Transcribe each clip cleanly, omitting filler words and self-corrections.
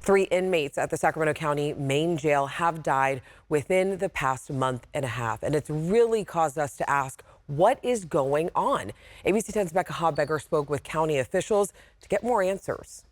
3 inmates at the Sacramento County main jail have died within the past month and a half, and it's really caused us to ask, what is going on? ABC 10's Becca Habegger spoke with county officials to get more answers.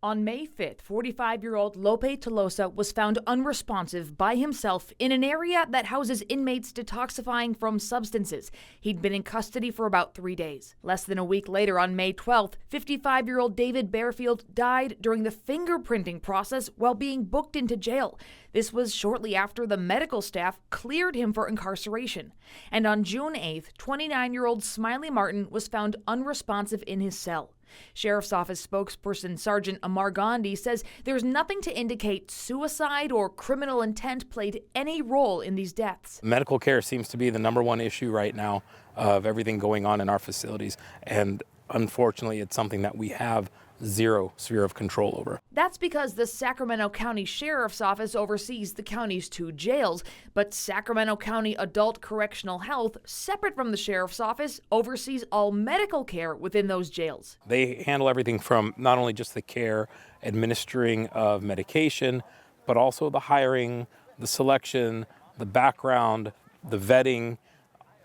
On May 5th, 45-year-old Lope Tolosa was found unresponsive by himself in an area that houses inmates detoxifying from substances. He'd been in custody for about 3 days. Less than a week later, on May 12th, 55-year-old David Bearfield died during the fingerprinting process while being booked into jail. This was shortly after the medical staff cleared him for incarceration. And on June 8th, 29-year-old Smiley Martin was found unresponsive in his cell. Sheriff's Office spokesperson Sergeant Amar Gandhi says there's nothing to indicate suicide or criminal intent played any role in these deaths. Medical care seems to be the #1 issue right now of everything going on in our facilities, and unfortunately it's something that we have zero sphere of control over. That's because the Sacramento County Sheriff's Office oversees the county's 2 jails, but Sacramento County Adult Correctional Health, separate from the Sheriff's Office, oversees all medical care within those jails. They handle everything from not only just the care, administering of medication, but also the hiring, the selection, the background, the vetting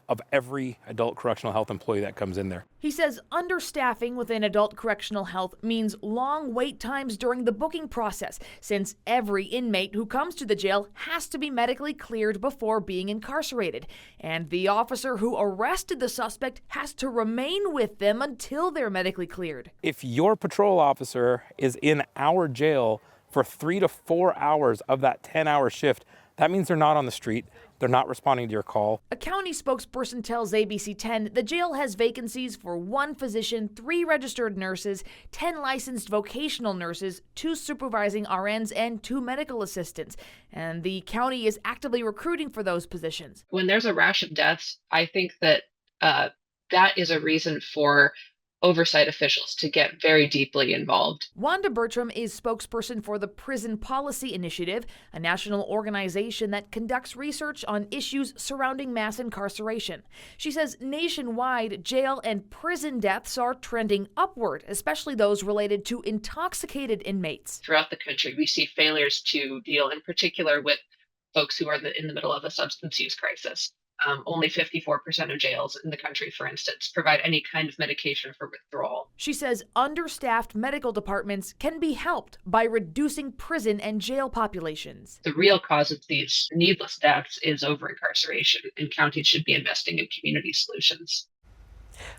of every adult correctional health employee that comes in there. He says understaffing within adult correctional health means long wait times during the booking process, since every inmate who comes to the jail has to be medically cleared before being incarcerated. And the officer who arrested the suspect has to remain with them until they're medically cleared. If your patrol officer is in our jail for 3 to 4 hours of that 10-hour shift, that means they're not on the street. They're not responding to your call. A county spokesperson tells ABC 10 the jail has vacancies for 1 physician, 3 registered nurses, 10 licensed vocational nurses, 2 supervising RNs, and 2 medical assistants. And the county is actively recruiting for those positions. When there's a rash of deaths, I think that that is a reason for oversight officials to get very deeply involved. Wanda Bertram is spokesperson for the Prison Policy Initiative, a national organization that conducts research on issues surrounding mass incarceration. She says nationwide, jail and prison deaths are trending upward, especially those related to intoxicated inmates. Throughout the country, we see failures to deal in particular with folks who are in the middle of a substance use crisis. Only 54% of jails in the country, for instance, provide any kind of medication for withdrawal. She says understaffed medical departments can be helped by reducing prison and jail populations. The real cause of these needless deaths is over-incarceration, and counties should be investing in community solutions.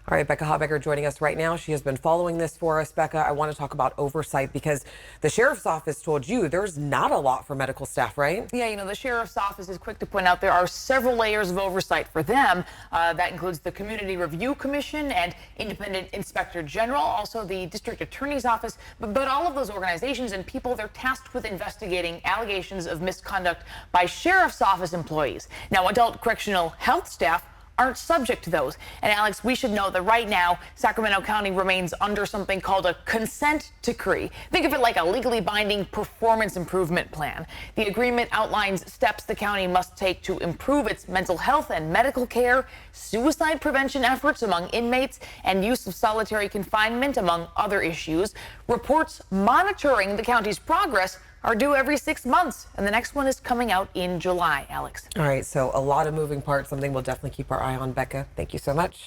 All right, Becca Habegger joining us right now. She has been following this for us. Becca, I want to talk about oversight because the Sheriff's Office told you there's not a lot for medical staff, right? Yeah, the Sheriff's Office is quick to point out there are several layers of oversight for them. That includes the Community Review Commission and Independent Inspector General, also the District Attorney's Office. But all of those organizations and people, they're tasked with investigating allegations of misconduct by Sheriff's Office employees. Now, adult correctional health staff aren't subject to those. And Alex, we should know that right now, Sacramento County remains under something called a consent decree. Think of it like a legally binding performance improvement plan. The agreement outlines steps the county must take to improve its mental health and medical care, suicide prevention efforts among inmates, and use of solitary confinement, among other issues. Reports monitoring the county's progress are due every 6 months, and the next one is coming out in July, Alex. All right, so a lot of moving parts, something we'll definitely keep our eye on. Becca, thank you so much.